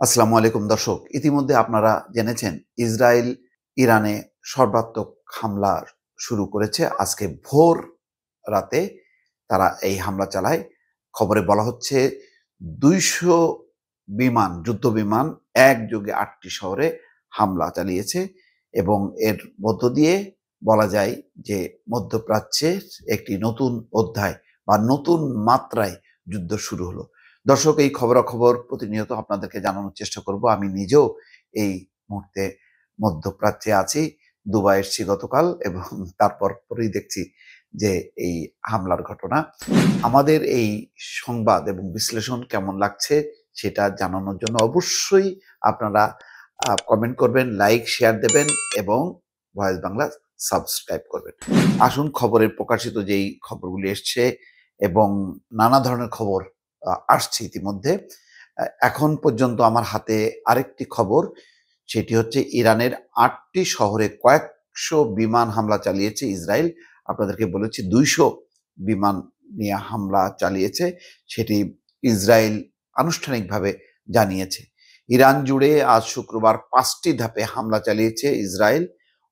আসসালামু আলাইকুম দর্শক, ইতিমধ্যে আপনারা জেনেছেন ইসরায়েল ইরানে সর্বাত্মক হামলা শুরু করেছে। আজকে ভোর রাতে তারা এই হামলা চালায়। খবরে বলা হচ্ছে ২০০ বিমান, যুদ্ধ বিমান একযোগে ৮টি শহরে হামলা চালিয়েছে এবং এর মধ্য দিয়ে বলা যায় যে মধ্যপ্রাচ্যের একটি নতুন অধ্যায় বা নতুন মাত্রায় যুদ্ধ শুরু হলো। দর্শক, এই খবরাখবর প্রতিনিয়ত আপনাদেরকে জানানোর চেষ্টা করব। আমি নিজেও এই মুহূর্তে মধ্যপ্রাচ্যে আছি। দুবাই এসেছি গতকাল এবং তারপর পরেই দেখছি যে এই হামলার ঘটনা। আমাদের এই সংবাদ এবং বিশ্লেষণ কেমন লাগছে সেটা জানানোর জন্য অবশ্যই আপনারা কমেন্ট করবেন, লাইক, শেয়ার দেবেন এবং ভয়েস বাংলা সাবস্ক্রাইব করবেন। আসুন খবরের প্রকাশিত যেই খবরগুলি এসছে এবং নানা ধরনের খবর আসছে ইতিমধ্যে। এখন পর্যন্ত আমার হাতে আরেকটি খবর, সেটি হচ্ছে ইরানের ৮টি শহরে কয়েকশো বিমান হামলা চালিয়েছে ইসরায়েল। আপনাদেরকে বলেছি ২০০ বিমান নিয়ে হামলা চালিয়েছে, সেটি ইসরায়েল আনুষ্ঠানিকভাবে জানিয়েছে। ইরান জুড়ে আজ শুক্রবার ৫টি ধাপে হামলা চালিয়েছে ইসরায়েল।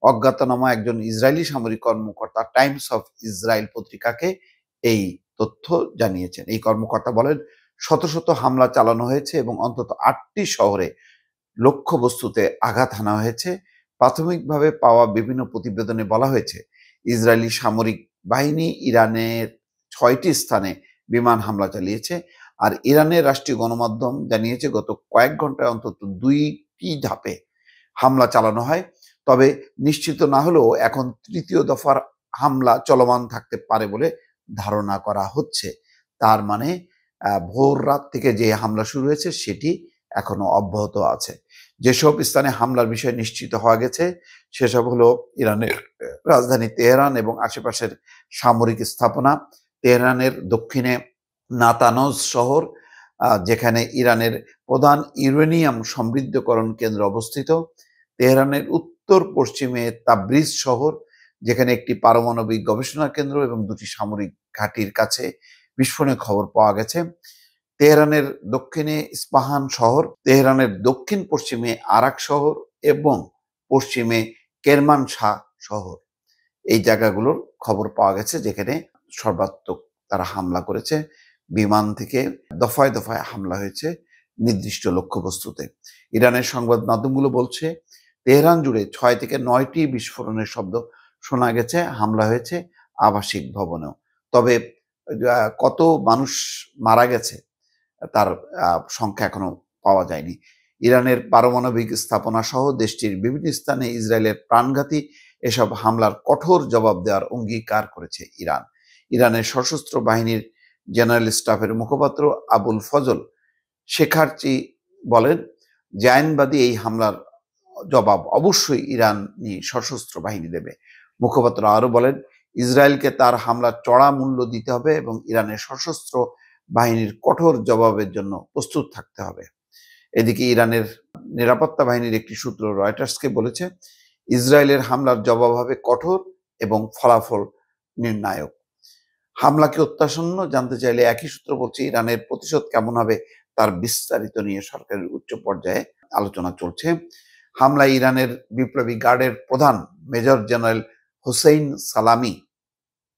অজ্ঞাতনামা একজন ইসরায়েলি সামরিক কর্মকর্তা টাইমস অফ ইসরায়েল পত্রিকাকে এই তথ্য জানিয়েছেন। এই কর্মকর্তা বলেন, শত শত হামলা চালানো হয়েছে এবং অন্তত ৮টি শহরে লক্ষ্যবস্তুতে আঘাত হানা হয়েছে। প্রাথমিকভাবে পাওয়া বিভিন্ন প্রতিবেদনে বলা হয়েছে, ইসরায়েলি সামরিক বাহিনী ইরানের ৬টি স্থানে বিমান হামলা চালিয়েছে। আর ইরানের রাষ্ট্রীয় গণমাধ্যম জানিয়েছে গত কয়েক ঘন্টায় অন্তত ২টি ধাপে হামলা চালানো হয়। তবে নিশ্চিত না হলেও এখন তৃতীয় দফার হামলা চলমান থাকতে পারে বলে ধারণা করা হচ্ছে। তার মানে ভোর রাত থেকে যে হামলা শুরু হয়েছে সেটি এখনো অব্যাহত আছে। যেসব স্থানে হামলার বিষয় নিশ্চিত হওয়া গেছে সেসব হলো ইরানের রাজধানী তেহরান এবং আশেপাশের সামরিক স্থাপনা। তেহরানের দক্ষিণে নাতানজ শহর, যেখানে ইরানের প্রধান ইউরেনিয়াম সমৃদ্ধকরণ কেন্দ্র অবস্থিত। তেহরানের উত্তর পশ্চিমে তাবরিজ শহর, যেখানে একটি পারমাণবিক গবেষণা কেন্দ্র এবং ২টি সামরিক ঘাঁটির কাছে বিস্ফোরণের খবর পাওয়া গেছে। তেহরানের দক্ষিণে ইস্পাহান শহর, তেহরানের দক্ষিণ পশ্চিমে আরাক শহর এবং পশ্চিমে কেরমানশাহ শহর, এই জায়গাগুলোর খবর পাওয়া গেছে যেখানে সর্বাত্মক তারা হামলা করেছে। বিমান থেকে দফায় দফায় হামলা হয়েছে নির্দিষ্ট লক্ষ্যবস্তুতে। ইরানের সংবাদ মাধ্যমগুলো বলছে, তেহরান জুড়ে ৬ থেকে ৯টি বিস্ফোরণের শব্দ শোনা গেছে। হামলা হয়েছে আবাসিক ভবনেও। তবে কত মানুষ মারা গেছে তার সংখ্যা এখনো পাওয়া যায়নি। ইরানের পারমাণবিক স্থাপনা সহ দেশটির বিভিন্ন স্থানে ইসরায়েলের প্রাণঘাতী এসব হামলার কঠোর জবাব দেওয়ার অঙ্গীকার করেছে ইরান। ইরানের সশস্ত্র বাহিনীর জেনারেল স্টাফের মুখপাত্র আবুল ফজল শেখারচি বলেন, জায়নবাদী এই হামলার জবাব অবশ্যই ইরানি সশস্ত্র বাহিনী দেবে। মুখপাত্র আরো বলেন, ইসরায়েলকে তার হামলার চড়া মূল্য দিতে হবে এবং ইরানের সশস্ত্র বাহিনীর কঠোর জবাবের জন্য প্রস্তুত থাকতে হবে। এদিকে ইরানের নিরাপত্তা বাহিনীর একটি সূত্র রয়টার্সকে বলেছে, ইসরায়েলের হামলার জবাব হবে কঠোর এবং ফলাফল নির্ণায়ক। হামলা কি অত্যাসন্ন জানতে চাইলে একই সূত্র বলছে, ইরানের প্রতিশোধ কেমন হবে তার বিস্তারিত নিয়ে সরকারের উচ্চ পর্যায়ে আলোচনা চলছে। হামলায় ইরানের বিপ্লবী গার্ডের প্রধান মেজর জেনারেল হোসেইন সালামি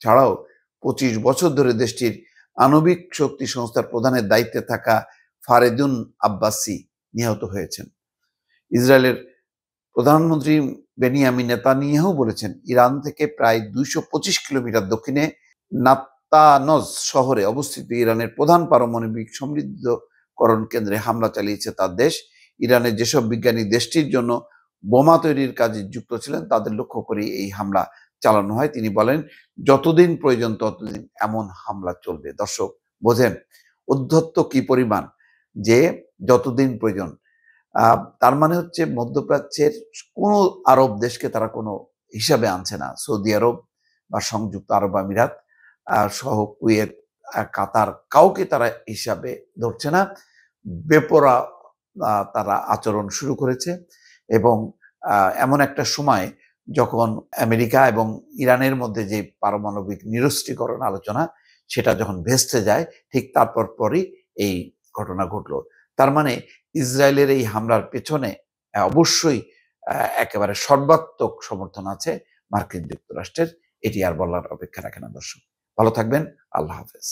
ছাড়াও ২৫ বছর ধরে দেশটির আণবিক শক্তি সংস্থার প্রধানের দায়িত্বে থাকা ফারেদুন আব্বাসি নিহত হয়েছেন। ইসরায়েলের প্রধানমন্ত্রী বেনিয়ামিন নেতানিয়াহু বলেছেন, ইরান থেকে প্রায় ২২৫ কিলোমিটার দক্ষিণে নাতানজ শহরে অবস্থিত ইরানের প্রধান পারমাণবিক সমৃদ্ধকরণ কেন্দ্রে হামলা চালিয়েছে তার দেশ। ইরানের যেসব বিজ্ঞানী দেশটির জন্য বোমা তৈরির কাজে যুক্ত ছিলেন তাদের লক্ষ্য করে এই হামলা চালানো হয়। তিনি বলেন, যতদিন প্রয়োজন ততদিন এমন হামলা চলবে। দর্শক বোঝেন উদ্ধত্ত কি পরিমাণ, যে যতদিন প্রয়োজন। তার মানে হচ্ছে মধ্যপ্রাচ্যের কোনো আরব দেশকে তারা কোনো হিসাবে আনছে না। সৌদি আরব বা সংযুক্ত আরব আমিরাত সহ কুয়েত, কাতার, কাউকে তারা হিসাবে ধরছে না। বেপরা তারা আচরণ শুরু করেছে এবং এমন একটা সময় যখন আমেরিকা এবং ইরানের মধ্যে যে পারমাণবিক নিরস্ত্রীকরণ আলোচনা সেটা যখন ভেস্তে যায়, ঠিক তারপর পরই এই ঘটনা ঘটলো। তার মানে ইসরায়েলের এই হামলার পেছনে অবশ্যই একেবারে সর্বাত্মক সমর্থন আছে মার্কিন যুক্তরাষ্ট্রের। এটি আর বলার অপেক্ষা রাখে না দর্শক। ভালো থাকবেন। আল্লাহ হাফেজ।